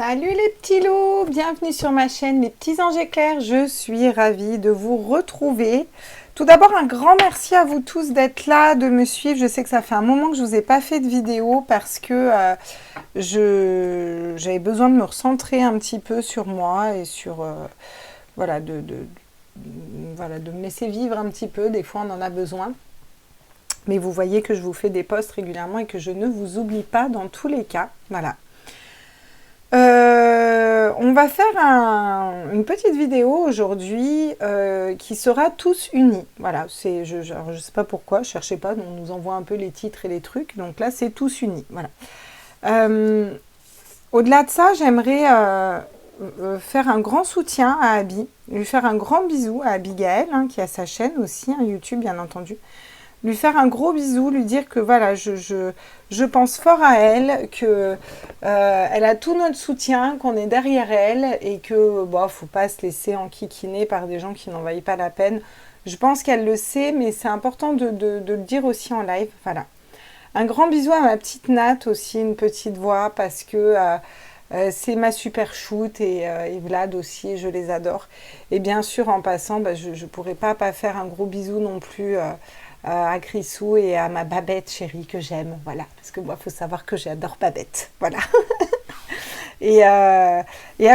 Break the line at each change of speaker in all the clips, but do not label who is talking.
Salut les petits loups, bienvenue sur ma chaîne les petits anges éclairs, je suis ravie de vous retrouver. Tout d'abord un grand merci à vous tous d'être là, de me suivre. Je sais que ça fait un moment que je vous ai pas fait de vidéo parce que j'avais besoin de me recentrer un petit peu sur moi et sur voilà, voilà, de me laisser vivre un petit peu, des fois on en a besoin. Mais vous voyez que je vous fais des posts régulièrement et que je ne vous oublie pas dans tous les cas, voilà. On va faire une petite vidéo aujourd'hui qui sera tous unis. Voilà, je sais pas pourquoi, cherchez pas, on nous envoie un peu les titres et les trucs, donc là c'est tous unis. Voilà. Au-delà de ça, j'aimerais faire un grand soutien à Abby, lui faire un grand bisou à Abigail, hein, qui a sa chaîne aussi, hein, YouTube bien entendu. Lui faire un gros bisou, lui dire que voilà, je pense fort à elle, que elle a tout notre soutien, qu'on est derrière elle et que bon, faut pas se laisser enquiquiner par des gens qui n'en valent pas la peine. Je pense qu'elle le sait, mais c'est important de le dire aussi en live. Voilà. Un grand bisou à ma petite Nat aussi, une petite voix, parce que c'est ma super shoot et Vlad aussi, je les adore. Et bien sûr, en passant, bah, je ne pourrais pas faire un gros bisou non plus à Chrisou et à ma Babette chérie que j'aime, voilà, parce que moi, il faut savoir que j'adore Babette, voilà. et à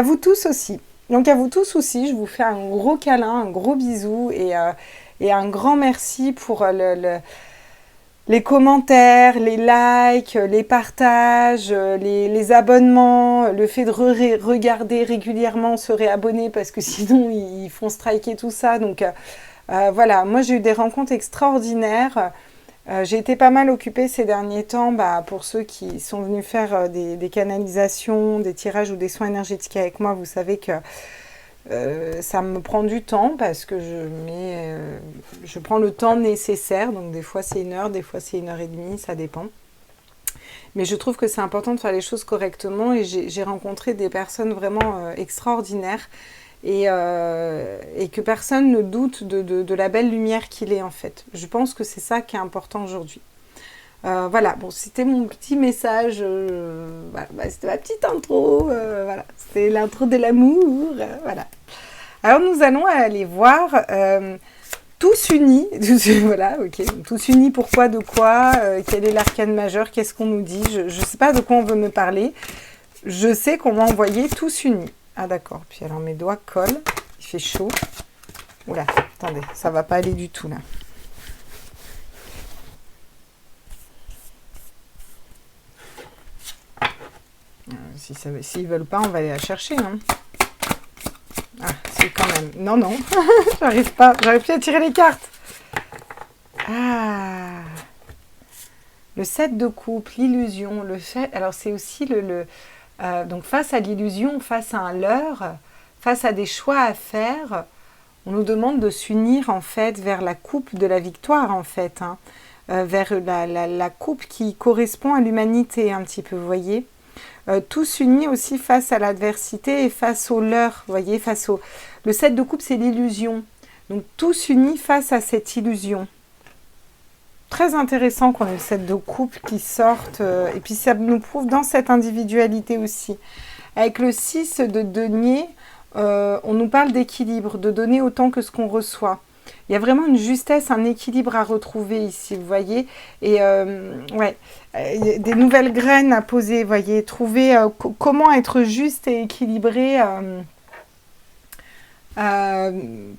vous tous aussi. Donc à vous tous aussi, je vous fais un gros câlin, un gros bisou et un grand merci pour les commentaires, les likes, les partages, les abonnements, le fait de regarder régulièrement, se réabonner parce que sinon ils font striker tout ça, donc voilà, moi j'ai eu des rencontres extraordinaires. J'ai été pas mal occupée ces derniers temps pour ceux qui sont venus faire des canalisations, des tirages ou des soins énergétiques avec moi. Vous savez que ça me prend du temps parce que je prends le temps nécessaire. Donc des fois c'est 1 heure, des fois c'est 1h30, ça dépend. Mais je trouve que c'est important de faire les choses correctement et j'ai rencontré des personnes vraiment extraordinaires. Et que personne ne doute de la belle lumière qu'il est en fait. Je pense que c'est ça qui est important aujourd'hui. Voilà, bon, c'était mon petit message, voilà, c'était ma petite intro, voilà, c'était l'intro de l'amour, voilà. Alors nous allons aller voir tous unis, voilà, ok, tous unis, pourquoi, de quoi, quel est l'arcane majeur, qu'est-ce qu'on nous dit, je ne sais pas de quoi on veut me parler, je sais qu'on m'a envoyé tous unis. Ah d'accord, puis alors mes doigts collent, il fait chaud. Oula, attendez, ça va pas aller du tout là. S'ils veulent pas, on va aller la chercher. Hein. Ah, si quand même. Non, non, j'arrive plus à tirer les cartes. Ah, le 7 de coupe, l'illusion, le fait. Alors c'est aussi donc face à l'illusion, face à un leurre, face à des choix à faire, on nous demande de s'unir en fait vers la coupe de la victoire en fait, hein, vers la coupe qui correspond à l'humanité un petit peu, vous voyez. Tous unis aussi face à l'adversité et face au leurre, vous voyez, le 7 de coupe c'est l'illusion, donc tous unis face à cette illusion. Très intéressant qu'on ait le 7 de coupe qui sorte, et puis ça nous prouve dans cette individualité aussi. Avec le 6 de denier, on nous parle d'équilibre, de donner autant que ce qu'on reçoit. Il y a vraiment une justesse, un équilibre à retrouver ici, vous voyez. Et ouais, des nouvelles graines à poser, vous voyez. Trouver comment être juste et équilibré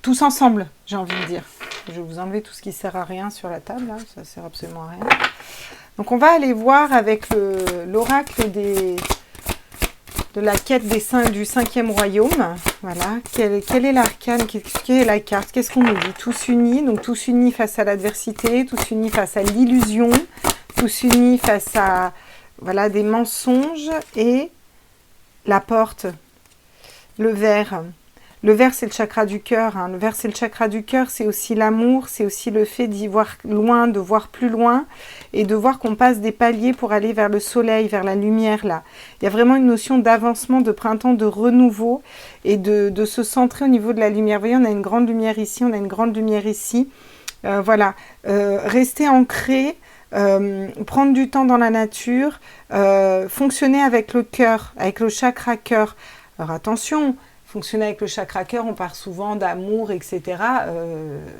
tous ensemble, j'ai envie de dire. Je vais vous enlever tout ce qui ne sert à rien sur la table, là. Ça ne sert absolument à rien. Donc on va aller voir avec l'oracle de la quête du 5e royaume. Voilà, quel est l'arcane, quelle est la carte, qu'est-ce qu'on nous dit? Tous unis, donc tous unis face à l'adversité, tous unis face à l'illusion, tous unis face à voilà, des mensonges et la porte, le verre. Le vert, c'est le chakra du cœur. Hein. Le vert, c'est le chakra du cœur. C'est aussi l'amour. C'est aussi le fait d'y voir loin, de voir plus loin. Et de voir qu'on passe des paliers pour aller vers le soleil, vers la lumière, là. Il y a vraiment une notion d'avancement, de printemps, de renouveau. Et de se centrer au niveau de la lumière. Vous voyez, on a une grande lumière ici, on a une grande lumière ici. Voilà. Rester ancré prendre du temps dans la nature, fonctionner avec le cœur, avec le chakra cœur. Alors attention, fonctionner avec le chakra cœur, on parle souvent d'amour, etc.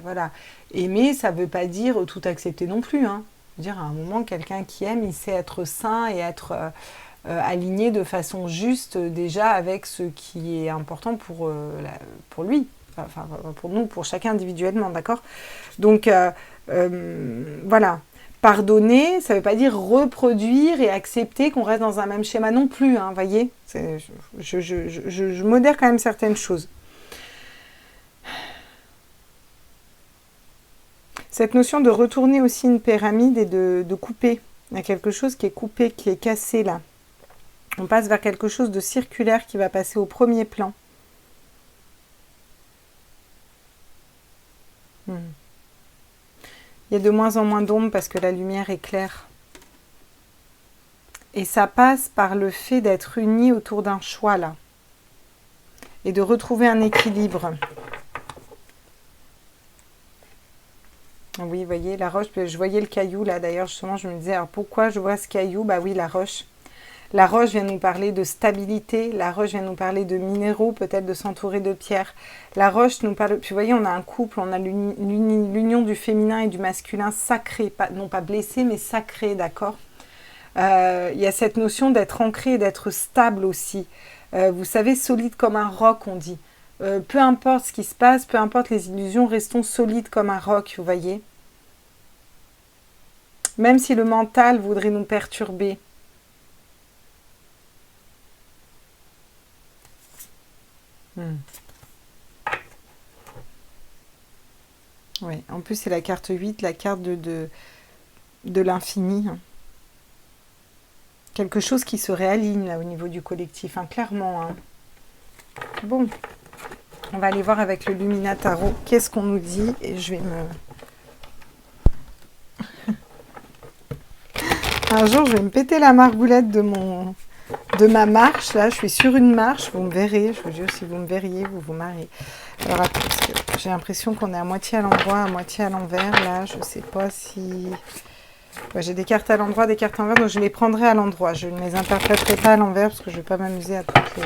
Voilà. Aimer, ça ne veut pas dire tout accepter non plus. Hein. Dire à un moment, quelqu'un qui aime, il sait être sain et être aligné de façon juste déjà avec ce qui est important pour lui. Enfin, pour nous, pour chacun individuellement, d'accord? Donc, voilà. Pardonner, ça ne veut pas dire reproduire et accepter qu'on reste dans un même schéma non plus, hein, voyez? Je modère quand même certaines choses. Cette notion de retourner aussi une pyramide et de couper. Il y a quelque chose qui est coupé, qui est cassé là. On passe vers quelque chose de circulaire qui va passer au premier plan. Il y a de moins en moins d'ombre parce que la lumière est claire. Et ça passe par le fait d'être unis autour d'un choix là. Et de retrouver un équilibre. Oui, vous voyez, la roche, je voyais le caillou là, d'ailleurs, justement, je me disais, alors pourquoi je vois ce caillou? Bah oui, la roche. La roche vient nous parler de stabilité, la roche vient nous parler de minéraux, peut-être de s'entourer de pierres. La roche nous parle, puis vous voyez, on a un couple, on a l'union du féminin et du masculin sacré, non pas blessé, mais sacré, d'accord? Il y a cette notion d'être ancré et d'être stable aussi. Vous savez, solide comme un roc, on dit. Peu importe ce qui se passe, peu importe les illusions, restons solides comme un roc, vous voyez. Même si le mental voudrait nous perturber. Oui, en plus c'est la carte 8, la carte de l'infini. Quelque chose qui se réaligne là au niveau du collectif, hein, clairement. Hein. Bon, on va aller voir avec le Lumina Tarot qu'est-ce qu'on nous dit et je vais Un jour, je vais me péter la margoulette de ma marche. Là, je suis sur une marche. Vous me verrez. Je vous jure, si vous me verriez, vous vous marrez. Alors, attends, parce que j'ai l'impression qu'on est à moitié à l'endroit, à moitié à l'envers. Là, je ne sais pas si... Ouais, j'ai des cartes à l'endroit, des cartes à l'envers, donc je les prendrai à l'endroit. Je ne les interpréterai pas à l'envers parce que je ne vais pas m'amuser à toutes les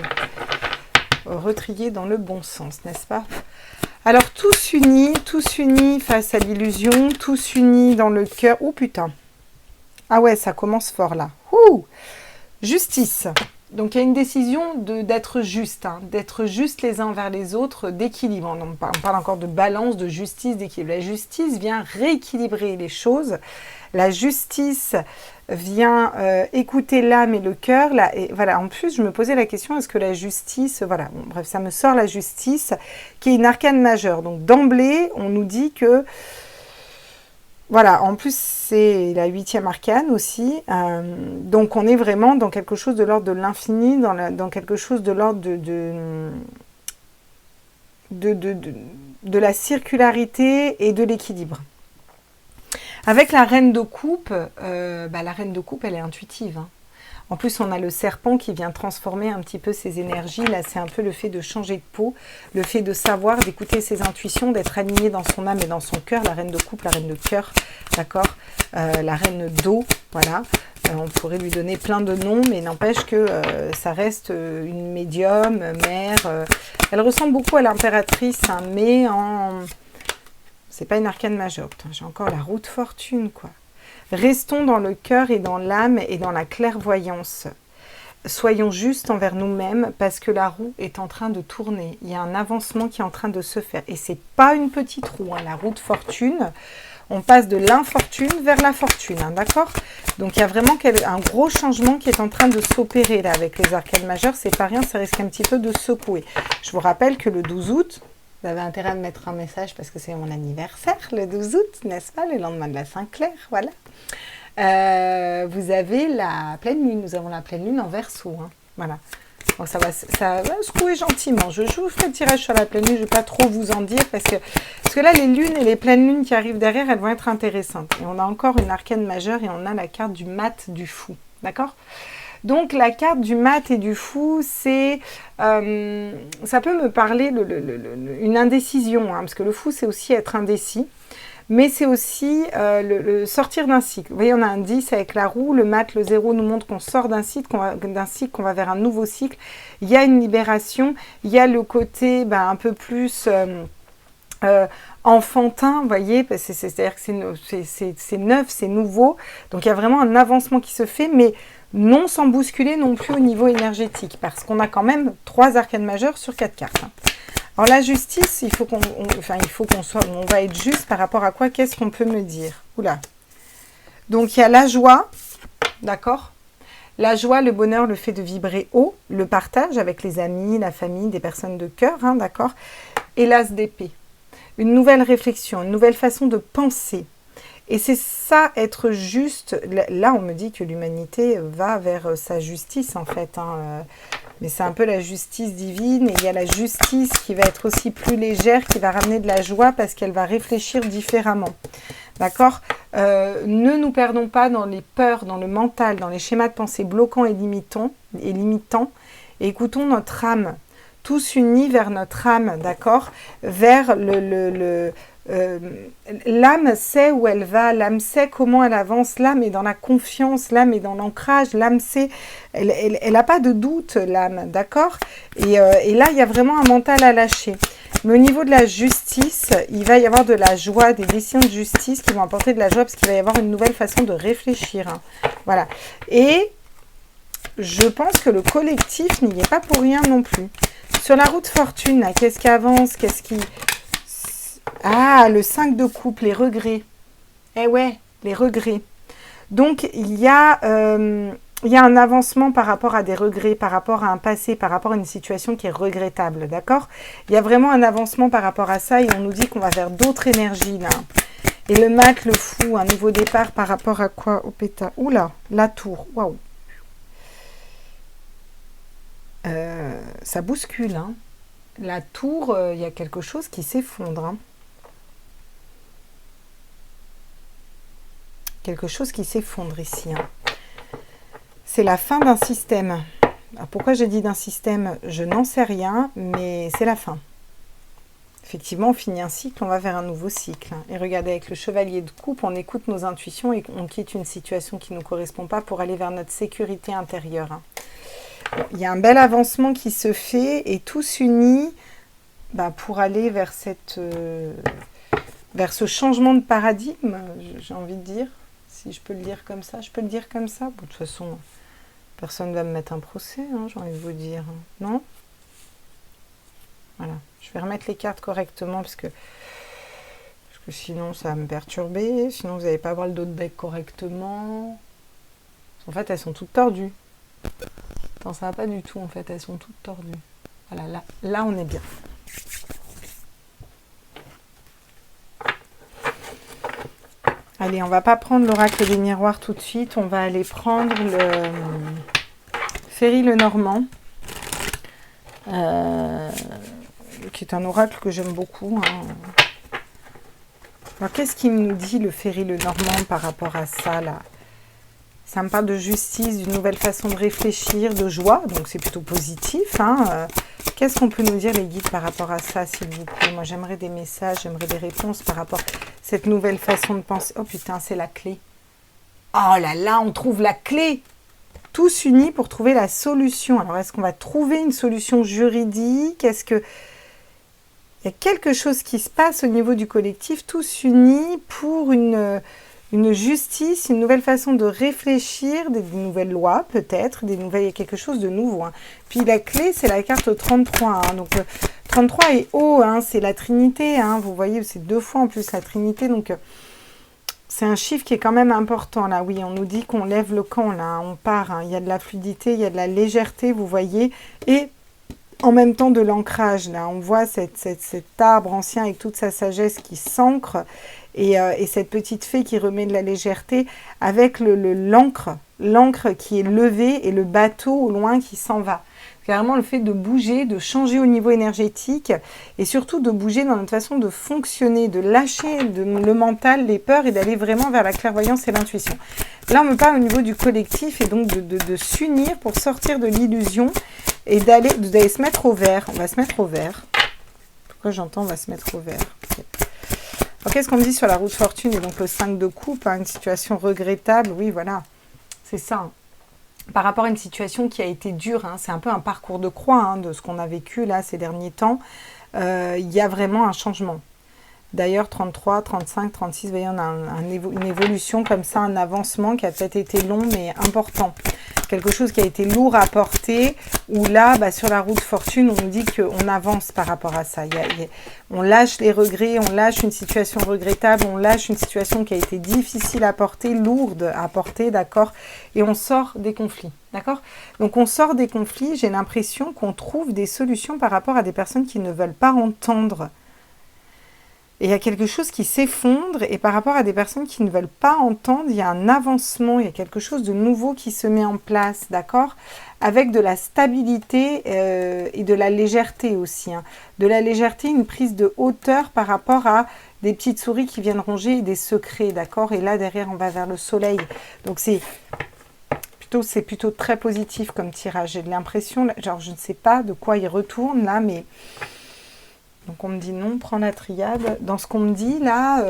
retrier dans le bon sens, n'est-ce pas? Alors, tous unis face à l'illusion, tous unis dans le cœur. Oh putain! Ah ouais, ça commence fort là. Ouh, justice. Donc il y a une décision d'être juste, hein, d'être juste les uns envers les autres, d'équilibre. On parle encore de balance, de justice, d'équilibre. La justice vient rééquilibrer les choses. La justice vient écouter l'âme et le cœur. Là, et voilà. En plus, je me posais la question, est-ce que la justice... Voilà, bon, bref, ça me sort la justice, qui est une arcane majeure. Donc d'emblée, on nous dit que... Voilà, en plus, c'est la 8e arcane aussi. Donc, on est vraiment dans quelque chose de l'ordre de l'infini, dans quelque chose de l'ordre de la circularité et de l'équilibre. Avec la reine de coupe, la reine de coupe, elle est intuitive. Hein. En plus, on a le serpent qui vient transformer un petit peu ses énergies. Là, c'est un peu le fait de changer de peau, le fait de savoir, d'écouter ses intuitions, d'être aligné dans son âme et dans son cœur. La reine de coupe, la reine de cœur, d'accord, la reine d'eau, voilà. On pourrait lui donner plein de noms, mais n'empêche que ça reste une médium, mère. Elle ressemble beaucoup à l'impératrice, hein, mais en... C'est pas une arcane majeure. Putain, j'ai encore la roue de fortune, quoi. Restons dans le cœur et dans l'âme et dans la clairvoyance. Soyons justes envers nous-mêmes parce que la roue est en train de tourner. Il y a un avancement qui est en train de se faire. Et c'est pas une petite roue, hein, la roue de fortune. On passe de l'infortune vers la fortune, hein, d'accord? Donc il y a vraiment un gros changement qui est en train de s'opérer là avec les arcanes majeures. C'est pas rien, ça risque un petit peu de secouer. Je vous rappelle que le 12 août, vous avez intérêt à me mettre un message parce que c'est mon anniversaire, le 12 août, n'est-ce pas? Le lendemain de la Saint-Clair, voilà. Vous avez la pleine lune, nous avons la pleine lune en Verseau, hein, voilà. Bon, ça va secouer gentiment. Je vous ferai le tirage sur la pleine lune, je ne vais pas trop vous en dire parce que là, les lunes et les pleines lunes qui arrivent derrière, elles vont être intéressantes. Et on a encore une arcane majeure et on a la carte du mat du fou, d'accord? Donc la carte du mat et du fou, c'est ça peut me parler une indécision, hein, parce que le fou c'est aussi être indécis, mais c'est aussi le sortir d'un cycle. Vous voyez, on a un 10 avec la roue, le mat, le 0 nous montre qu'on sort d'un cycle, qu'on va vers un nouveau cycle. Il y a une libération, il y a le côté un peu plus enfantin, vous voyez, c'est-à-dire que c'est neuf, c'est nouveau, donc il y a vraiment un avancement qui se fait, mais non sans bousculer non plus au niveau énergétique, parce qu'on a quand même 3 arcanes majeures sur 4 cartes. Alors la justice, il faut qu'on soit, on va être juste par rapport à quoi, qu'est-ce qu'on peut me dire? Oula. Donc il y a la joie, d'accord? La joie, le bonheur, le fait de vibrer haut, le partage avec les amis, la famille, des personnes de cœur, hein, d'accord? Et l'as d'épée. Une nouvelle réflexion, une nouvelle façon de penser. Et c'est ça, être juste. Là, on me dit que l'humanité va vers sa justice, en fait. Hein. Mais c'est un peu la justice divine. Et il y a la justice qui va être aussi plus légère, qui va ramener de la joie parce qu'elle va réfléchir différemment. D'accord ? Ne nous perdons pas dans les peurs, dans le mental, dans les schémas de pensée bloquants et limitants. Et écoutons notre âme. Tous unis vers notre âme, d'accord ? Vers l'âme sait où elle va, l'âme sait comment elle avance, l'âme est dans la confiance, l'âme est dans l'ancrage, l'âme sait, elle n'a pas de doute, l'âme, d'accord ? Et là, il y a vraiment un mental à lâcher. Mais au niveau de la justice, il va y avoir de la joie, des décisions de justice qui vont apporter de la joie parce qu'il va y avoir une nouvelle façon de réfléchir. Hein. Voilà. Et je pense que le collectif n'y est pas pour rien non plus. Sur la route fortune, là, qu'est-ce qui avance? Qu'est-ce qui... Ah, le 5 de coupe, les regrets. Eh ouais, les regrets. Donc, il y a un avancement par rapport à des regrets, par rapport à un passé, par rapport à une situation qui est regrettable, d'accord? Il y a vraiment un avancement par rapport à ça et on nous dit qu'on va vers d'autres énergies, là. Et le mat, le fou, un nouveau départ par rapport à quoi? Au péta. Oula, la tour, waouh. Ça bouscule, hein. La tour, il y a quelque chose qui s'effondre. Hein. Quelque chose qui s'effondre ici. Hein. C'est la fin d'un système. Alors, pourquoi j'ai dit d'un système? Je n'en sais rien, mais c'est la fin. Effectivement, on finit un cycle, on va vers un nouveau cycle. Et regardez, avec le chevalier de coupe, on écoute nos intuitions et on quitte une situation qui ne nous correspond pas pour aller vers notre sécurité intérieure. Hein. Il y a un bel avancement qui se fait et tous unis pour aller vers vers ce changement de paradigme, j'ai envie de dire, si je peux le dire comme ça. Je peux le dire comme ça. Bon, de toute façon, personne ne va me mettre un procès, hein, j'ai envie de vous dire. Non ? Voilà. Je vais remettre les cartes correctement parce que sinon ça va me perturber. Sinon vous n'allez pas voir le dos de deck correctement. En fait, elles sont toutes tordues. Non, ça va pas du tout en fait, elles sont toutes tordues. Voilà, là on est bien. Allez, on va pas prendre l'oracle des miroirs tout de suite, on va aller prendre le Ferry le Normand, qui est un oracle que j'aime beaucoup. Hein. Alors qu'est-ce qu'il nous dit le Ferry le Normand par rapport à ça là? Ça me parle de justice, d'une nouvelle façon de réfléchir, de joie, donc c'est plutôt positif. Hein. Qu'est-ce qu'on peut nous dire les guides par rapport à ça, s'il vous plaît? Moi, j'aimerais des messages, j'aimerais des réponses par rapport à cette nouvelle façon de penser. Oh putain, c'est la clé. Oh là là, on trouve la clé. Tous unis pour trouver la solution. Alors, est-ce qu'on va trouver une solution juridique? Est-ce que... Il y a quelque chose qui se passe au niveau du collectif, tous unis pour une justice, une nouvelle façon de réfléchir, des nouvelles lois peut-être, il y a quelque chose de nouveau. Hein. Puis la clé, c'est la carte 33. Hein. Donc 33 est haut, hein, c'est la Trinité. Hein. Vous voyez, c'est 2 fois en plus la Trinité. Donc c'est un chiffre qui est quand même important. Là, oui, on nous dit qu'on lève le camp, là, on part. Hein. Il y a de la fluidité, il y a de la légèreté, vous voyez. Et en même temps de l'ancrage. Là, on voit cet arbre ancien avec toute sa sagesse qui s'ancre. Et cette petite fée qui remet de la légèreté avec l'encre qui est levée et le bateau au loin qui s'en va. Carrément le fait de bouger, de changer au niveau énergétique et surtout de bouger dans notre façon de fonctionner, de lâcher le mental, les peurs et d'aller vraiment vers la clairvoyance et l'intuition. Là, on me parle au niveau du collectif et donc de s'unir pour sortir de l'illusion et d'aller se mettre au vert. On va se mettre au vert. Pourquoi j'entends on va se mettre au vert? Okay. Alors, qu'est-ce qu'on me dit sur la roue de fortune et donc le 5 de coupe, hein, une situation regrettable? Oui, voilà, c'est ça. Par rapport à une situation qui a été dure, hein, c'est un peu un parcours de croix hein, de ce qu'on a vécu là ces derniers temps. Il y a vraiment un changement. D'ailleurs, 33, 35, 36, vous voyez, on a une évolution comme ça, un avancement qui a peut-être été long mais important. Quelque chose qui a été lourd à porter, où là, sur la roue de fortune, on nous dit qu'on avance par rapport à ça. On lâche les regrets, on lâche une situation regrettable, on lâche une situation qui a été difficile à porter, lourde à porter, d'accord? Et on sort des conflits, d'accord? Donc on sort des conflits, j'ai l'impression qu'on trouve des solutions par rapport à des personnes qui ne veulent pas entendre. Et il y a quelque chose qui s'effondre et par rapport à des personnes qui ne veulent pas entendre, il y a un avancement, il y a quelque chose de nouveau qui se met en place, d'accord? Avec de la stabilité et de la légèreté aussi. Hein. De la légèreté, une prise de hauteur par rapport à des petites souris qui viennent ronger des secrets, d'accord? Et là, derrière, on va vers le soleil. Donc, c'est plutôt très positif comme tirage. J'ai l'impression, genre, je ne sais pas de quoi il retourne là, mais... Donc on me dit non, prends la triade. Dans ce qu'on me dit là,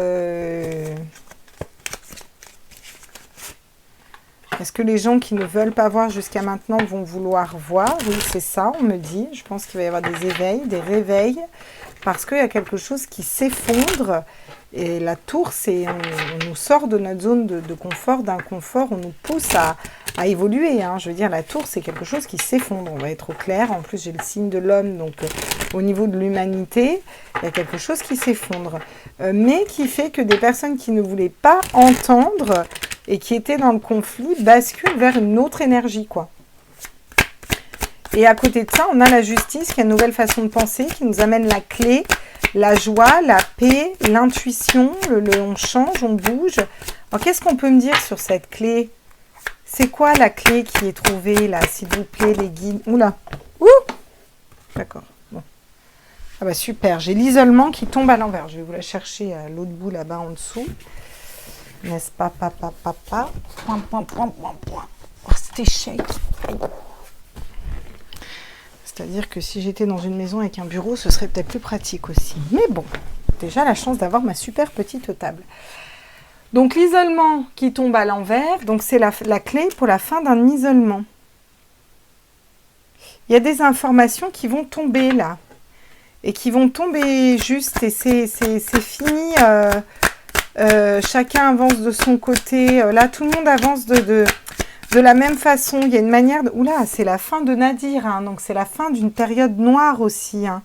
est-ce que les gens qui ne veulent pas voir jusqu'à maintenant vont vouloir voir? Oui, c'est ça, on me dit. Je pense qu'il va y avoir des éveils, des réveils, parce qu'il y a quelque chose qui s'effondre. Et la tour, on nous sort de notre zone de confort, d'inconfort, on nous pousse à évoluer. Hein. Je veux dire, la tour, c'est quelque chose qui s'effondre, on va être au clair. En plus, j'ai le signe de l'homme, donc au niveau de l'humanité, il y a quelque chose qui s'effondre. Mais qui fait que des personnes qui ne voulaient pas entendre et qui étaient dans le conflit basculent vers une autre énergie, quoi. Et à côté de ça, on a la justice, qui est une nouvelle façon de penser, qui nous amène la clé, la joie, la paix, l'intuition, on change, on bouge. Alors, qu'est-ce qu'on peut me dire sur cette clé? C'est quoi la clé qui est trouvée, là, s'il vous plaît, les guides? Oula! Ouh! D'accord, bon. Ah bah super, j'ai l'isolement qui tombe à l'envers. Je vais vous la chercher à l'autre bout, là-bas, en dessous. N'est-ce pas, papa? Point. Oh, cet échec. C'est-à-dire que si j'étais dans une maison avec un bureau, ce serait peut-être plus pratique aussi. Mais bon, déjà la chance d'avoir ma super petite table. Donc l'isolement qui tombe à l'envers, donc c'est la clé pour la fin d'un isolement. Il y a des informations qui vont tomber là. Et qui vont tomber juste. Et c'est fini. Chacun avance de son côté. Là, tout le monde avance de la même façon. Il y a une manière de... Oula, c'est la fin de Nadir. Hein, donc, c'est la fin d'une période noire aussi. Hein.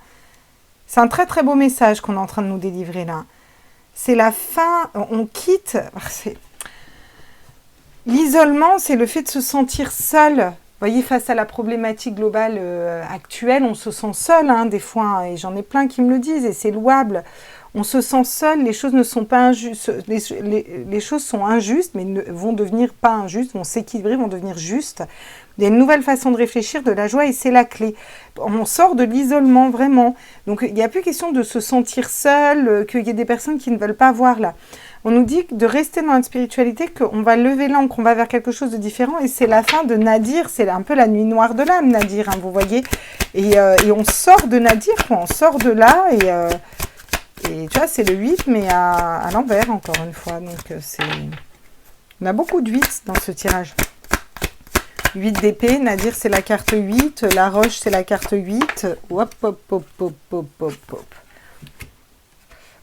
C'est un très, très beau message qu'on est en train de nous délivrer là. C'est la fin... On quitte... L'isolement, c'est le fait de se sentir seul. Vous voyez, face à la problématique globale actuelle, on se sent seul, hein, des fois. Hein, et j'en ai plein qui me le disent. Et c'est louable. On se sent seul, les choses ne sont pas injustes, les choses sont injustes, mais vont devenir pas injustes, vont s'équilibrer, vont devenir justes. Il y a une nouvelle façon de réfléchir, de la joie, et c'est la clé. On sort de l'isolement, vraiment. Donc, il n'y a plus question de se sentir seul, qu'il y ait des personnes qui ne veulent pas voir là. On nous dit de rester dans notre spiritualité, qu'on va lever l'encre, qu'on va vers quelque chose de différent, et c'est la fin de Nadir, c'est un peu la nuit noire de l'âme, Nadir, hein, vous voyez. Et on sort de Nadir, quoi, on sort de là, et tu vois, c'est le 8, mais à l'envers, encore une fois. Donc, on a beaucoup de 8 dans ce tirage. 8 d'épée, Nadir, c'est la carte 8. La roche, c'est la carte 8. Hop, hop, hop, hop, hop, hop, hop.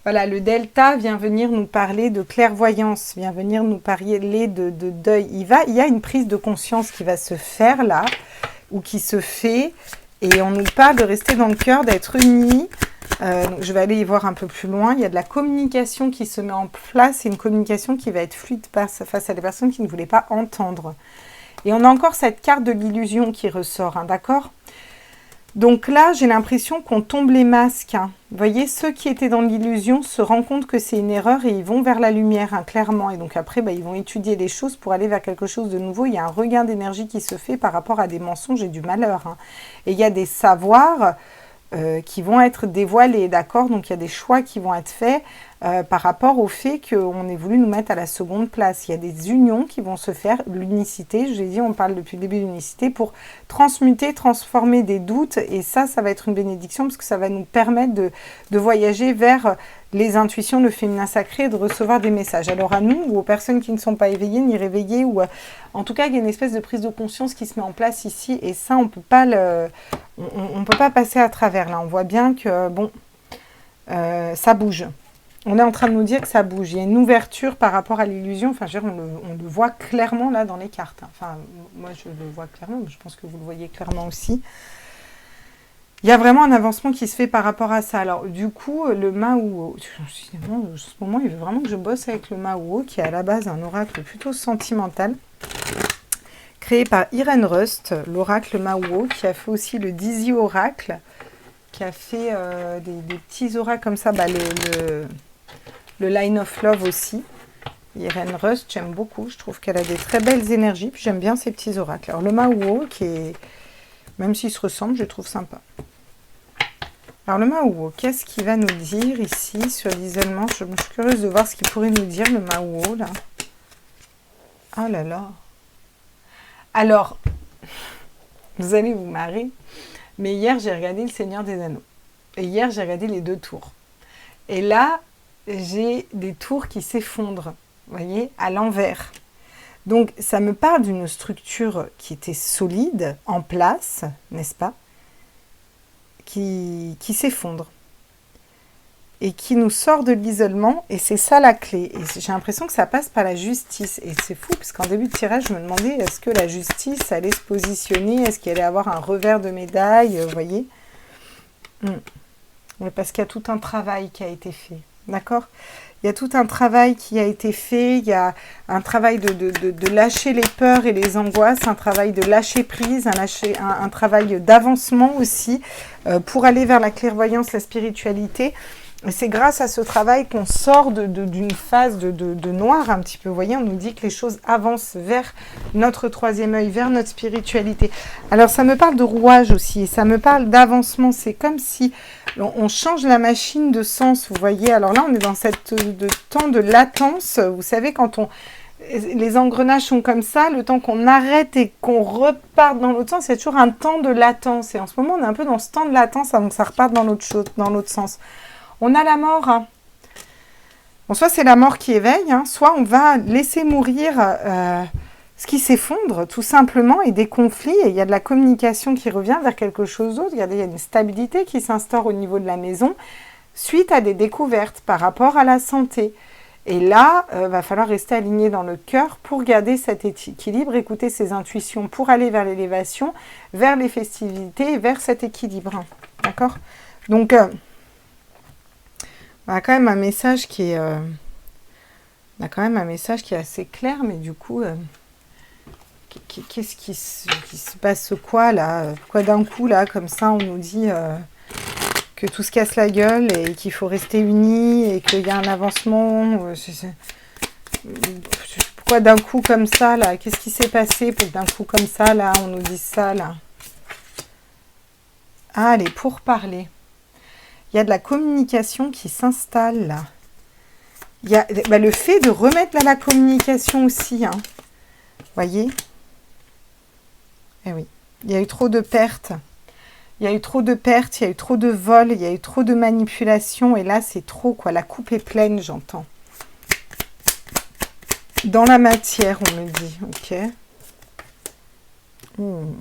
Voilà, le delta vient venir nous parler de clairvoyance, vient venir nous parler de deuil. Il y a une prise de conscience qui va se faire là, ou qui se fait, et on nous parle de rester dans le cœur, d'être unis. Donc je vais aller y voir un peu plus loin. Il y a de la communication qui se met en place. C'est une communication qui va être fluide face à des personnes qui ne voulaient pas entendre. Et on a encore cette carte de l'illusion qui ressort, hein, d'accord? Donc là, j'ai l'impression qu'on tombe les masques, hein. Vous voyez, ceux qui étaient dans l'illusion se rendent compte que c'est une erreur et ils vont vers la lumière, hein, clairement. Et donc après, ils vont étudier les choses pour aller vers quelque chose de nouveau. Il y a un regain d'énergie qui se fait par rapport à des mensonges et du malheur, hein. Et il y a des savoirs qui vont être dévoilés, d'accord? Donc il y a des choix qui vont être faits par rapport au fait qu'on ait voulu nous mettre à la seconde place. Il y a des unions qui vont se faire, l'unicité, je l'ai dit, on parle depuis le début de l'unicité, pour transmuter, transformer des doutes, et ça va être une bénédiction, parce que ça va nous permettre de voyager vers les intuitions, le féminin sacré, et de recevoir des messages. Alors à nous, ou aux personnes qui ne sont pas éveillées, ni réveillées, ou en tout cas, il y a une espèce de prise de conscience qui se met en place ici, et ça, on peut pas passer à travers, là. On voit bien que, bon, ça bouge. On est en train de nous dire que ça bouge. Il y a une ouverture par rapport à l'illusion. Enfin, je veux dire, on le voit clairement là dans les cartes. Enfin, moi, je le vois clairement, mais je pense que vous le voyez clairement aussi. Il y a vraiment un avancement qui se fait par rapport à ça. Alors, du coup, le Mahuo, en ce moment, il veut vraiment que je bosse avec le Mahuo, qui est à la base un oracle plutôt sentimental, créé par Irene Rust, l'oracle Mahuo, qui a fait aussi le Dizzy Oracle, qui a fait des petits oracles comme ça, le Line of Love aussi. Irene Rust, j'aime beaucoup. Je trouve qu'elle a des très belles énergies. Puis j'aime bien ces petits oracles. Alors le Mahuo, qui est, même s'il se ressemble, je le trouve sympa. Alors le Mahuo, qu'est-ce qu'il va nous dire ici sur l'isolement? Je suis curieuse de voir ce qu'il pourrait nous dire, le Mahuo, là. Ah là là. Alors, vous allez vous marrer, mais hier, j'ai regardé Le Seigneur des Anneaux. Et hier, j'ai regardé les 2 tours. Et là, j'ai des tours qui s'effondrent, vous voyez, à l'envers. Donc, ça me parle d'une structure qui était solide, en place, n'est-ce pas, qui s'effondre et qui nous sort de l'isolement, et c'est ça la clé. Et j'ai l'impression que ça passe par la justice. Et c'est fou, parce qu'en début de tirage, je me demandais, est-ce que la justice allait se positionner, est-ce qu'elle allait avoir un revers de médaille, vous voyez. Mais parce qu'il y a tout un travail qui a été fait, d'accord? Il y a tout un travail qui a été fait, il y a un travail de lâcher les peurs et les angoisses, un travail de lâcher prise, un travail d'avancement aussi, pour aller vers la clairvoyance, la spiritualité. Et c'est grâce à ce travail qu'on sort d'une phase de noir un petit peu. Vous voyez, on nous dit que les choses avancent vers notre 3e œil, vers notre spiritualité. Alors ça me parle de rouage aussi, et ça me parle d'avancement. C'est comme si on change la machine de sens, vous voyez. Alors là, on est dans cette temps de latence. Vous savez, quand les engrenages sont comme ça, le temps qu'on arrête et qu'on reparte dans l'autre sens, il y a toujours un temps de latence. Et en ce moment, on est un peu dans ce temps de latence avant que ça reparte dans l'autre sens. On a la mort, hein. Bon, soit c'est la mort qui éveille, hein, soit on va laisser mourir ce qui s'effondre, tout simplement, et des conflits, et il y a de la communication qui revient vers quelque chose d'autre. Regardez, il y a une stabilité qui s'instaure au niveau de la maison, suite à des découvertes par rapport à la santé. Et là, va falloir rester aligné dans le cœur pour garder cet équilibre, écouter ses intuitions pour aller vers l'élévation, vers les festivités, vers cet équilibre, hein. D'accord? Donc, on a quand même un message qui est, assez clair, mais du coup, qu'est-ce qui se passe quoi là? Pourquoi d'un coup là, comme ça, on nous dit que tout se casse la gueule et qu'il faut rester unis et qu'il y a un avancement? Pourquoi d'un coup comme ça là? Qu'est-ce qui s'est passé pour que d'un coup comme ça là, on nous dise ça là? Ah, allez, pour parler. Il y a de la communication qui s'installe là. Il y a le fait de remettre la communication aussi, hein. Voyez? Eh oui, il y a eu trop de pertes. Il y a eu trop de pertes, il y a eu trop de vols, il y a eu trop de manipulations. Et là, c'est trop, quoi. La coupe est pleine, j'entends. Dans la matière, on me dit. Ok. Bon,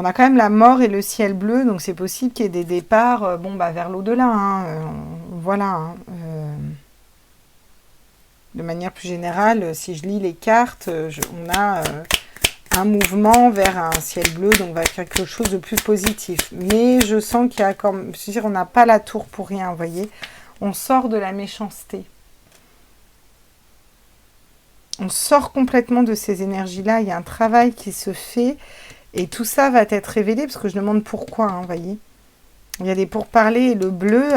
on a quand même la mort et le ciel bleu, donc c'est possible qu'il y ait des départs vers l'au-delà, hein, voilà. Hein, de manière plus générale, si je lis les cartes, on a un mouvement vers un ciel bleu, donc vers quelque chose de plus positif. Mais je sens qu'il y a comme, je veux dire, on n'a pas la tour pour rien, vous voyez. On sort de la méchanceté. On sort complètement de ces énergies-là. Il y a un travail qui se fait. Et tout ça va être révélé, parce que je demande pourquoi, hein, vous voyez. Il y a des pourparlers, et le bleu...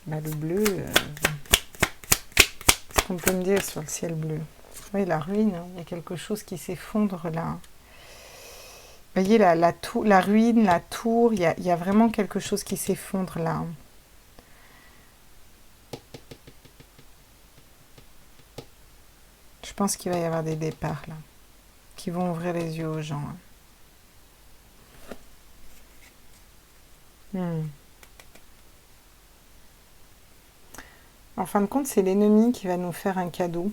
le bleu... Qu'est-ce qu'on peut me dire sur le ciel bleu? Oui, la ruine, hein, il y a quelque chose qui s'effondre là. Vous voyez, la ruine, la tour, il y a vraiment quelque chose qui s'effondre là. Je pense qu'il va y avoir des départs là, qui vont ouvrir les yeux aux gens. En fin de compte, c'est l'ennemi qui va nous faire un cadeau.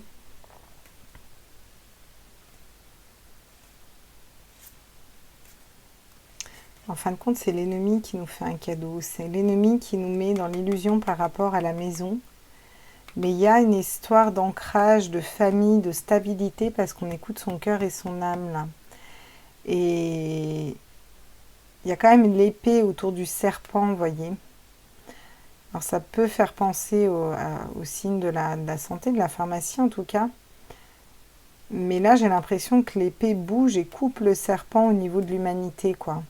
En fin de compte, c'est l'ennemi qui nous fait un cadeau. C'est l'ennemi qui nous met dans l'illusion par rapport à la maison. Mais il y a une histoire d'ancrage, de famille, de stabilité, parce qu'on écoute son cœur et son âme, là. Et il y a quand même l'épée autour du serpent, vous voyez. Alors ça peut faire penser au signe de la santé, de la pharmacie en tout cas. Mais là, j'ai l'impression que l'épée bouge et coupe le serpent au niveau de l'humanité, quoi.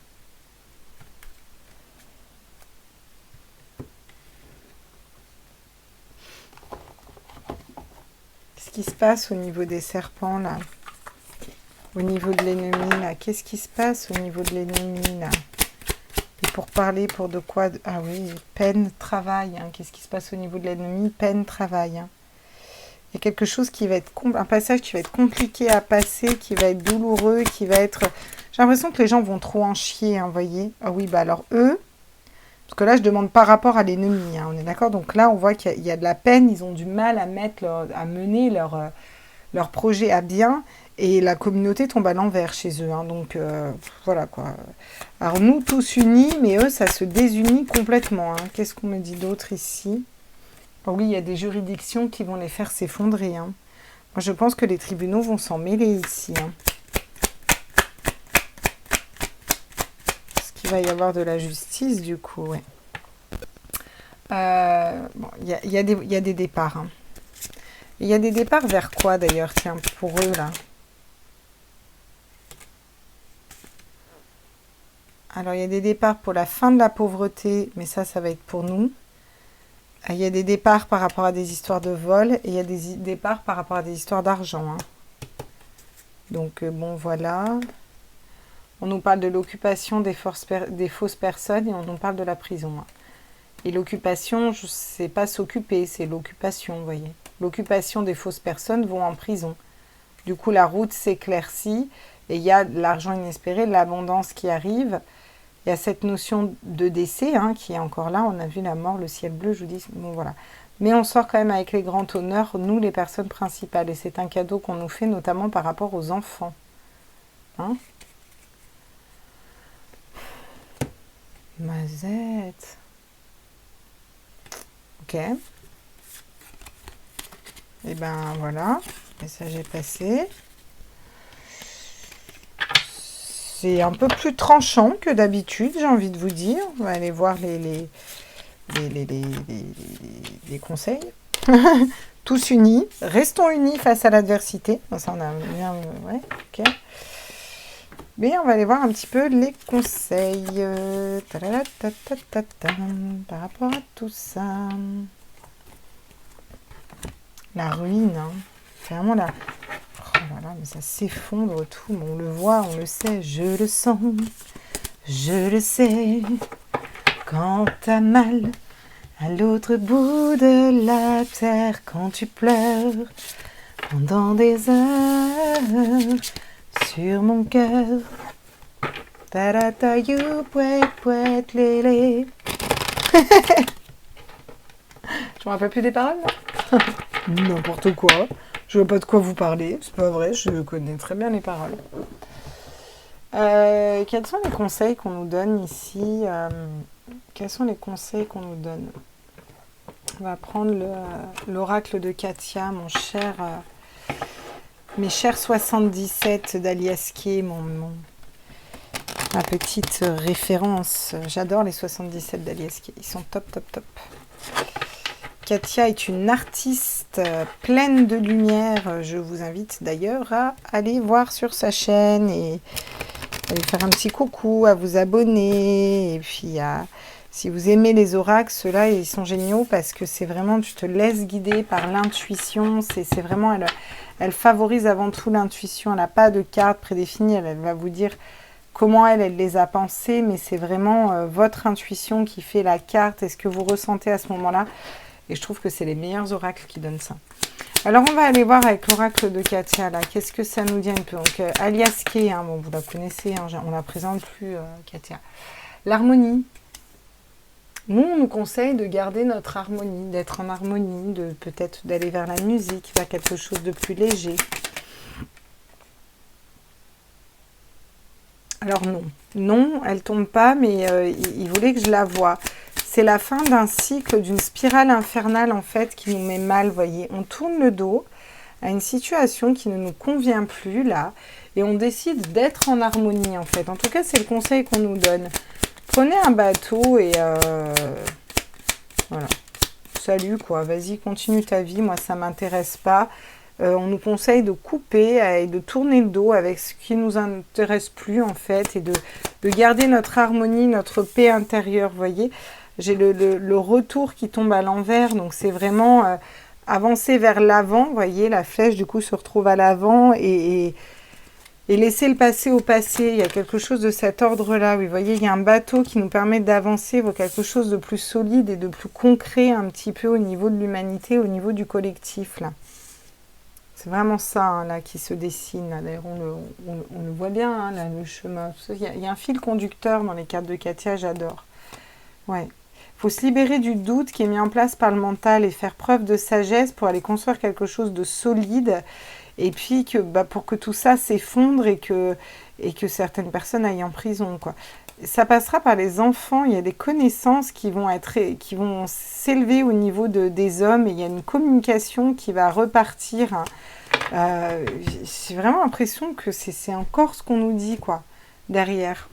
Qu'est-ce qui se passe au niveau des serpents, là? Au niveau de l'ennemi, là? Qu'est-ce qui se passe au niveau de l'ennemi, là? Et pour parler, pour de quoi? Ah oui, peine, travail. Hein. Qu'est-ce qui se passe au niveau de l'ennemi? Peine, travail. Hein. Il y a quelque chose qui va être... un passage qui va être compliqué à passer, qui va être douloureux, qui va être... J'ai l'impression que les gens vont trop en chier, hein, vous voyez. Ah oui, bah alors eux... Parce que là, je demande par rapport à l'ennemi, hein, on est d'accord? Donc là, on voit qu'il y a de la peine, ils ont du mal à mener leur projet à bien, et la communauté tombe à l'envers chez eux. Hein, donc voilà quoi. Alors nous, tous unis, mais eux, ça se désunit complètement. Hein. Qu'est-ce qu'on me dit d'autre ici? Oh oui, il y a des juridictions qui vont les faire s'effondrer. Hein. Moi, je pense que les tribunaux vont s'en mêler ici. Hein. Il va y avoir de la justice, du coup, ouais. Bon, il y a des départs. Hein. Il y a des départs vers quoi, d'ailleurs, tiens, pour eux, là? Alors, il y a des départs pour la fin de la pauvreté, mais ça va être pour nous. Il y a des départs par rapport à des histoires de vol, et il y a des départs par rapport à des histoires d'argent. Hein. Donc, bon, voilà. On nous parle de l'occupation des fausses personnes et on nous parle de la prison. Et l'occupation, c'est pas s'occuper, c'est l'occupation, vous voyez. L'occupation des fausses personnes vont en prison. Du coup, la route s'éclaircit et il y a l'argent inespéré, l'abondance qui arrive. Il y a cette notion de décès hein, qui est encore là. On a vu la mort, le ciel bleu, je vous dis, bon voilà. Mais on sort quand même avec les grands honneurs, nous les personnes principales. Et c'est un cadeau qu'on nous fait notamment par rapport aux enfants. Hein? Mazette. Ok. Et ben voilà, le message est passé. C'est un peu plus tranchant que d'habitude, j'ai envie de vous dire. On va aller voir les conseils. Tous unis, restons unis face à l'adversité. Ça, on a bien... Ouais, ok. Mais on va aller voir un petit peu les conseils par rapport à tout ça. La ruine, hein. C'est vraiment la... Oh là là, mais ça s'effondre tout. Mais on le voit, on le sait, je le sens, je le sais. Quand t'as mal à l'autre bout de la terre, quand tu pleures pendant des heures sur mon cœur. Ta-da-ta, you, pouet, pouet, lélé. Je me rappelle plus des paroles, là. N'importe quoi. Je vois pas de quoi vous parlez. C'est pas vrai, je connais très bien les paroles. Quels sont les conseils qu'on nous donne ici? Quels sont les conseils qu'on nous donne? On va prendre l'oracle de Katia, mes chers 77 d'Aliaskier, ma petite référence. J'adore les 77 d'Aliaskier. Ils sont top, top, top. Katia est une artiste carte pleine de lumière. Je vous invite d'ailleurs à aller voir sur sa chaîne et à lui faire un petit coucou, à vous abonner. Et puis, si vous aimez les oracles, ceux-là, ils sont géniaux parce que c'est vraiment, tu te laisses guider par l'intuition. C'est vraiment, elle favorise avant tout l'intuition. Elle n'a pas de carte prédéfinie. Elle va vous dire comment elle les a pensées, mais c'est vraiment votre intuition qui fait la carte et ce que vous ressentez à ce moment-là. Et je trouve que c'est les meilleurs oracles qui donnent ça. Alors, on va aller voir avec l'oracle de Katia, là. Qu'est-ce que ça nous dit un peu? Donc, Alias Kay, hein, bon, vous la connaissez, hein, on ne la présente plus, Katia. L'harmonie. Nous, on nous conseille de garder notre harmonie, d'être en harmonie, peut-être d'aller vers la musique, vers quelque chose de plus léger. Alors non, non, elle tombe pas, mais il voulait que je la voie. C'est la fin d'un cycle, d'une spirale infernale en fait qui nous met mal, voyez. On tourne le dos à une situation qui ne nous convient plus là et on décide d'être en harmonie en fait. En tout cas, c'est le conseil qu'on nous donne. Prenez un bateau et voilà. Salut quoi, vas-y, continue ta vie, moi ça m'intéresse pas. On nous conseille de couper et de tourner le dos avec ce qui nous intéresse plus en fait et de garder notre harmonie, notre paix intérieure, vous voyez. J'ai le retour qui tombe à l'envers, donc c'est vraiment avancer vers l'avant, vous voyez, la flèche du coup se retrouve à l'avant et laisser le passé au passé. Il y a quelque chose de cet ordre-là, oui, vous voyez, il y a un bateau qui nous permet d'avancer vers quelque chose de plus solide et de plus concret un petit peu au niveau de l'humanité, au niveau du collectif, là. C'est vraiment ça, hein, là, qui se dessine. D'ailleurs, on le voit bien, hein, là, le chemin. Il y a un fil conducteur dans les cartes de Katia, j'adore. Ouais. Il faut se libérer du doute qui est mis en place par le mental et faire preuve de sagesse pour aller construire quelque chose de solide. Et puis, pour que tout ça s'effondre et que certaines personnes aillent en prison, quoi. Ça passera par les enfants. Il y a des connaissances qui vont s'élever au niveau des hommes. Et il y a une communication qui va repartir, hein. J'ai vraiment l'impression que c'est encore ce qu'on nous dit, quoi, derrière.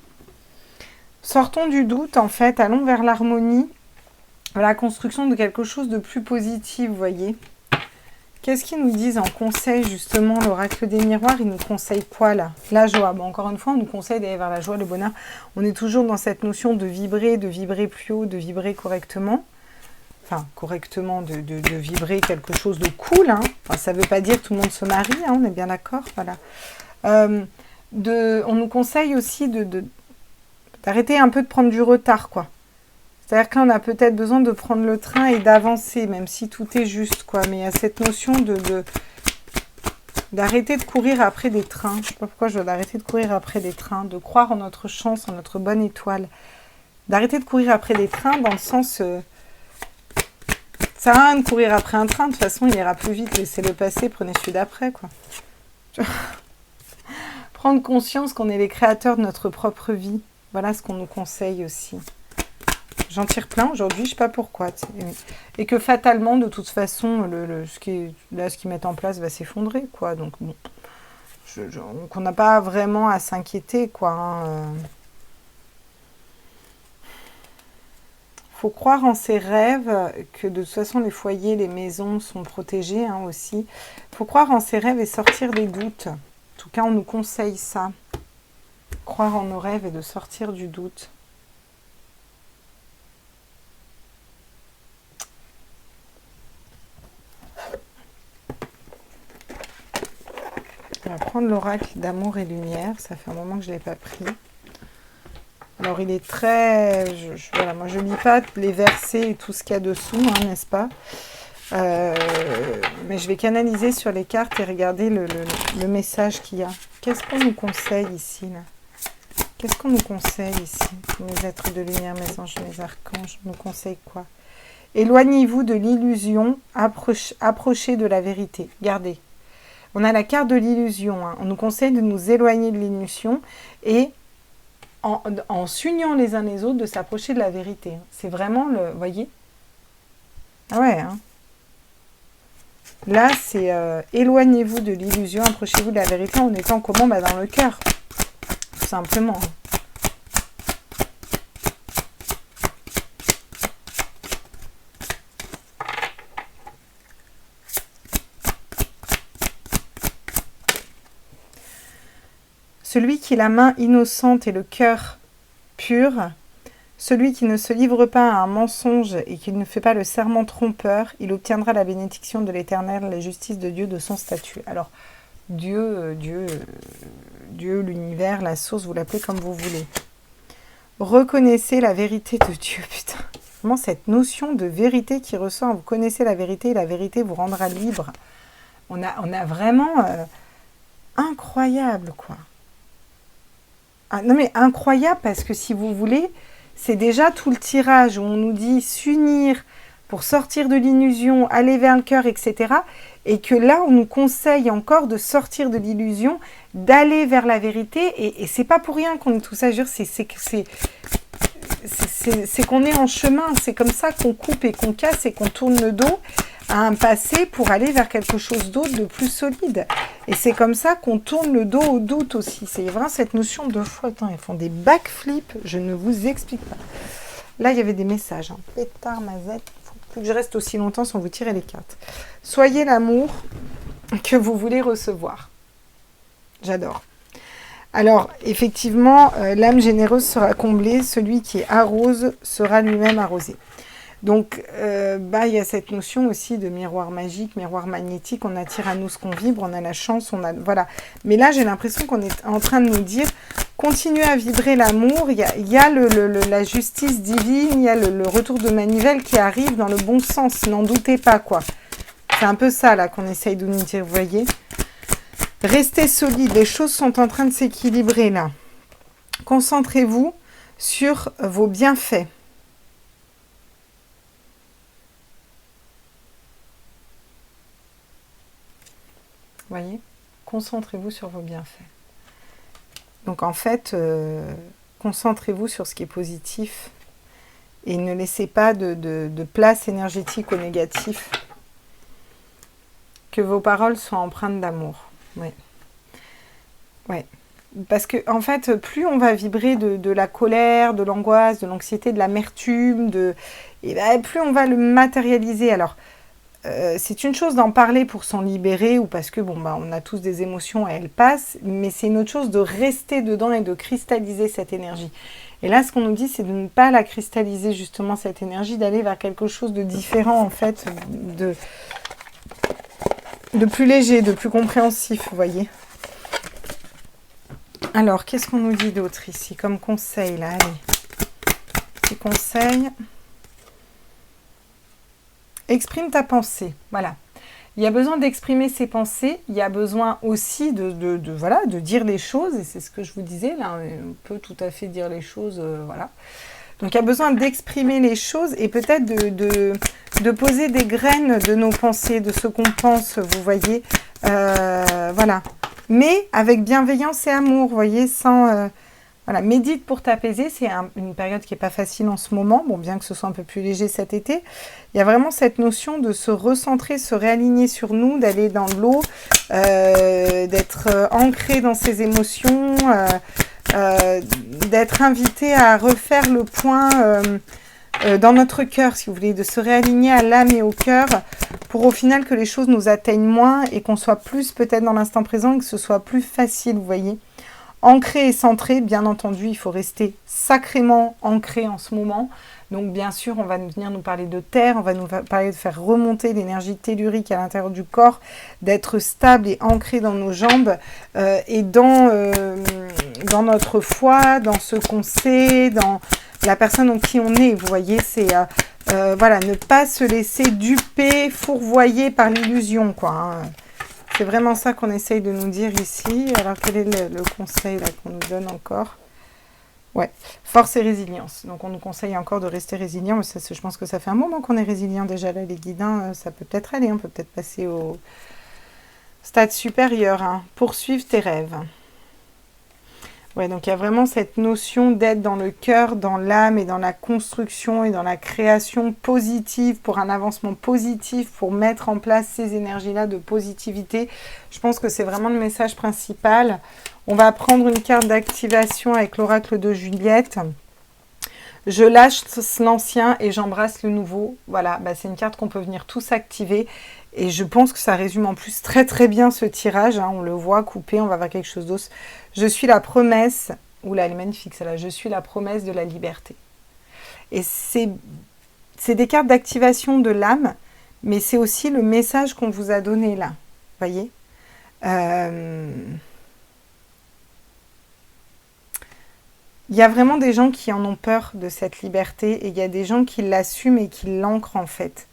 Sortons du doute, en fait, allons vers l'harmonie, la construction de quelque chose de plus positif, vous voyez. Qu'est-ce qu'ils nous disent en conseil, justement, l'oracle des miroirs? Ils nous conseillent quoi, là? La joie. Bon, encore une fois, on nous conseille d'aller vers la joie, le bonheur. On est toujours dans cette notion de vibrer plus haut, de vibrer correctement. Enfin, correctement, de vibrer quelque chose de cool, hein. Enfin, ça ne veut pas dire que tout le monde se marie, hein, on est bien d'accord, voilà. On nous conseille aussi d'arrêter un peu de prendre du retard, quoi. C'est-à-dire que là, on a peut-être besoin de prendre le train et d'avancer, même si tout est juste, quoi. Mais il y a cette notion d'arrêter de courir après des trains. Je ne sais pas pourquoi je dois arrêter de courir après des trains, de croire en notre chance, en notre bonne étoile. D'arrêter de courir après des trains dans le sens... ça sert à rien de courir après un train, de toute façon, il ira plus vite. Laissez-le passer, prenez celui d'après, quoi. Prendre conscience qu'on est les créateurs de notre propre vie. Voilà ce qu'on nous conseille aussi. J'en tire plein aujourd'hui, je ne sais pas pourquoi. Et que fatalement, de toute façon, ce qu'ils mettent en place va s'effondrer, quoi. Donc, bon, on n'a pas vraiment à s'inquiéter, quoi. Hein. Faut croire en ses rêves, que de toute façon, les foyers, les maisons sont protégés, hein, aussi. Faut croire en ses rêves et sortir des doutes. En tout cas, on nous conseille ça. Croire en nos rêves et de sortir du doute. On va prendre l'oracle d'amour et lumière. Ça fait un moment que je ne l'ai pas pris. Alors, il est très... voilà, moi, je ne lis pas les versets et tout ce qu'il y a dessous, hein, n'est-ce pas? Mais je vais canaliser sur les cartes et regarder le message qu'il y a. Qu'est-ce qu'on nous conseille ici, là? Qu'est-ce qu'on nous conseille ici? Mes êtres de lumière, mes anges, mes archanges, nous conseillent quoi? Éloignez-vous de l'illusion, approchez de la vérité. Regardez. On a la carte de l'illusion. Hein. On nous conseille de nous éloigner de l'illusion et en s'uniant les uns les autres, de s'approcher de la vérité. C'est vraiment le... Vous voyez? Ah ouais, hein. Là, c'est éloignez-vous de l'illusion, approchez-vous de la vérité en étant comment? Dans le cœur. Tout simplement. celui qui a la main innocente et le cœur pur, celui qui ne se livre pas à un mensonge et qui ne fait pas le serment trompeur, il obtiendra la bénédiction de l'Éternel, la justice de Dieu, de son statut. Alors, Dieu, l'univers, la source, vous l'appelez comme vous voulez. Reconnaissez la vérité de Dieu, putain. Vraiment, cette notion de vérité qui ressort, vous connaissez la vérité et la vérité vous rendra libre. On a vraiment... incroyable, quoi. Ah, non, mais incroyable, parce que si vous voulez... C'est déjà tout le tirage où on nous dit s'unir pour sortir de l'illusion, aller vers le cœur, etc. Et que là, on nous conseille encore de sortir de l'illusion, d'aller vers la vérité. Et c'est pas pour rien qu'on dit tout ça. Je veux dire, c'est qu'on est en chemin. C'est comme ça qu'on coupe et qu'on casse et qu'on tourne le dos à un passé pour aller vers quelque chose d'autre, de plus solide. Et c'est comme ça qu'on tourne le dos au doute aussi. C'est vraiment cette notion de foi. Attends, ils font des backflips, je ne vous explique pas. Là, il y avait des messages. Hein. Pétard, mazette, il ne faut plus que je reste aussi longtemps sans vous tirer les cartes. Soyez l'amour que vous voulez recevoir. J'adore. Alors, effectivement, l'âme généreuse sera comblée, celui qui arrose sera lui-même arrosé. Donc, il y a cette notion aussi de miroir magique, miroir magnétique, on attire à nous ce qu'on vibre, on a la chance, voilà. Mais là, j'ai l'impression qu'on est en train de nous dire, continuez à vibrer l'amour, il y a la justice divine, il y a le retour de manivelle qui arrive dans le bon sens, n'en doutez pas, quoi. C'est un peu ça, là, qu'on essaye de nous dire, vous voyez. Restez solide, les choses sont en train de s'équilibrer, là. Concentrez-vous sur vos bienfaits. Voyez, concentrez-vous sur vos bienfaits. Donc en fait, concentrez-vous sur ce qui est positif et ne laissez pas de place énergétique au négatif. Que vos paroles soient empreintes d'amour. Ouais. Ouais. Parce que en fait, plus on va vibrer de la colère, de l'angoisse, de l'anxiété, de l'amertume, plus on va le matérialiser. Alors, c'est une chose d'en parler pour s'en libérer ou parce que on a tous des émotions et elles passent, mais c'est une autre chose de rester dedans et de cristalliser cette énergie. Et là, ce qu'on nous dit, c'est de ne pas la cristalliser justement cette énergie, d'aller vers quelque chose de différent en fait, de plus léger, de plus compréhensif, vous voyez. Alors, qu'est-ce qu'on nous dit d'autre ici comme conseil là? Allez, petit conseil. Exprime ta pensée, voilà. Il y a besoin d'exprimer ses pensées, il y a besoin aussi de dire les choses, et c'est ce que je vous disais, là, on peut tout à fait dire les choses, voilà. Donc il y a besoin d'exprimer les choses et peut-être de poser des graines de nos pensées, de ce qu'on pense, vous voyez, voilà. Mais avec bienveillance et amour, vous voyez, sans... Voilà, médite pour t'apaiser, c'est une période qui n'est pas facile en ce moment, bon, bien que ce soit un peu plus léger cet été. Il y a vraiment cette notion de se recentrer, se réaligner sur nous, d'aller dans l'eau, d'être ancré dans ses émotions, d'être invité à refaire le point dans notre cœur, si vous voulez, de se réaligner à l'âme et au cœur pour au final que les choses nous atteignent moins et qu'on soit plus peut-être dans l'instant présent et que ce soit plus facile, vous voyez. Ancré et centré, bien entendu, il faut rester sacrément ancré en ce moment. Donc bien sûr, on va venir nous parler de terre, on va nous parler de faire remonter l'énergie tellurique à l'intérieur du corps, d'être stable et ancré dans nos jambes et dans notre foi, dans ce qu'on sait, dans la personne en qui on est. Vous voyez, c'est voilà, ne pas se laisser duper, fourvoyer par l'illusion, quoi. Hein. C'est vraiment ça qu'on essaye de nous dire ici. Alors, quel est le conseil là qu'on nous donne encore? Ouais, force et résilience. Donc, on nous conseille encore de rester résilient. Mais ça, je pense que ça fait un moment qu'on est résilient déjà là, les guides. Hein. Ça peut peut-être aller. On peut peut-être passer au stade supérieur. Hein. Poursuivre tes rêves. Ouais, donc il y a vraiment cette notion d'être dans le cœur, dans l'âme et dans la construction et dans la création positive pour un avancement positif, pour mettre en place ces énergies-là de positivité. Je pense que c'est vraiment le message principal. On va prendre une carte d'activation avec l'oracle de Juliette. Je lâche l'ancien et j'embrasse le nouveau. Voilà, bah, c'est une carte qu'on peut venir tous activer. Et je pense que ça résume en plus très très bien ce tirage. Hein. On le voit coupé, on va voir quelque chose d'autre. Je suis la promesse. Oula, elle est magnifique celle-là. Je suis la promesse de la liberté. Et c'est des cartes d'activation de l'âme, mais c'est aussi le message qu'on vous a donné là. Voyez il y a vraiment des gens qui en ont peur de cette liberté et il y a des gens qui l'assument et qui l'ancrent en fait.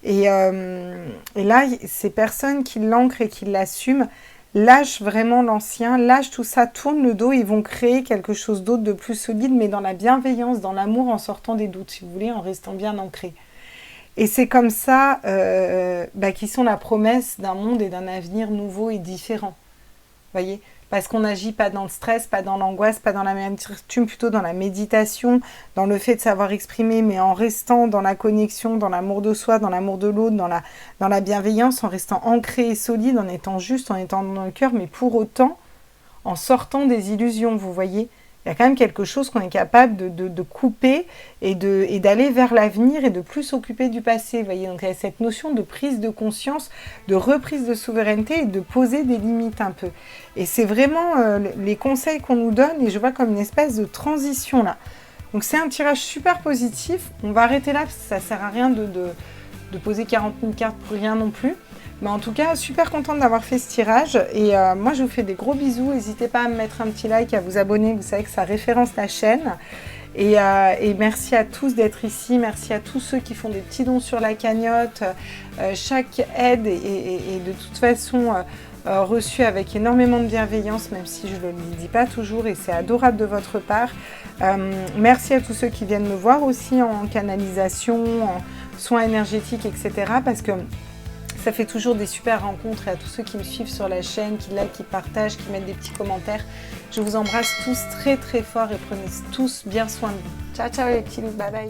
Et là, ces personnes qui l'ancrent et qui l'assument lâchent vraiment l'ancien, lâchent tout ça, tournent le dos, ils vont créer quelque chose d'autre de plus solide, mais dans la bienveillance, dans l'amour, en sortant des doutes, si vous voulez, en restant bien ancrés. Et c'est comme ça qu'ils sont la promesse d'un monde et d'un avenir nouveau et différent. Voyez, parce qu'on n'agit pas dans le stress, pas dans l'angoisse, pas dans l'amertume, plutôt dans la méditation, dans le fait de savoir exprimer, mais en restant dans la connexion, dans l'amour de soi, dans l'amour de l'autre, dans la bienveillance, en restant ancré et solide, en étant juste, en étant dans le cœur, mais pour autant, en sortant des illusions, vous voyez. Il y a quand même quelque chose qu'on est capable de couper et d'aller vers l'avenir et de plus s'occuper du passé. Vous voyez, donc il y a cette notion de prise de conscience, de reprise de souveraineté et de poser des limites un peu. Et c'est vraiment les conseils qu'on nous donne et je vois comme une espèce de transition là. Donc c'est un tirage super positif. On va arrêter là parce que ça ne sert à rien de poser 40 000 cartes pour rien non plus. Mais en tout cas, super contente d'avoir fait ce tirage. Et moi, je vous fais des gros bisous. N'hésitez pas à me mettre un petit like, à vous abonner. Vous savez que ça référence la chaîne. Et merci à tous d'être ici. Merci à tous ceux qui font des petits dons sur la cagnotte. Chaque aide est de toute façon reçue avec énormément de bienveillance, même si je ne le dis pas toujours. Et c'est adorable de votre part. Merci à tous ceux qui viennent me voir aussi en canalisation, en soins énergétiques, etc. Parce que ça fait toujours des super rencontres et à tous ceux qui me suivent sur la chaîne, qui like, qui partagent, qui mettent des petits commentaires. Je vous embrasse tous très très fort et prenez tous bien soin de vous. Ciao ciao les petits loups, bye bye.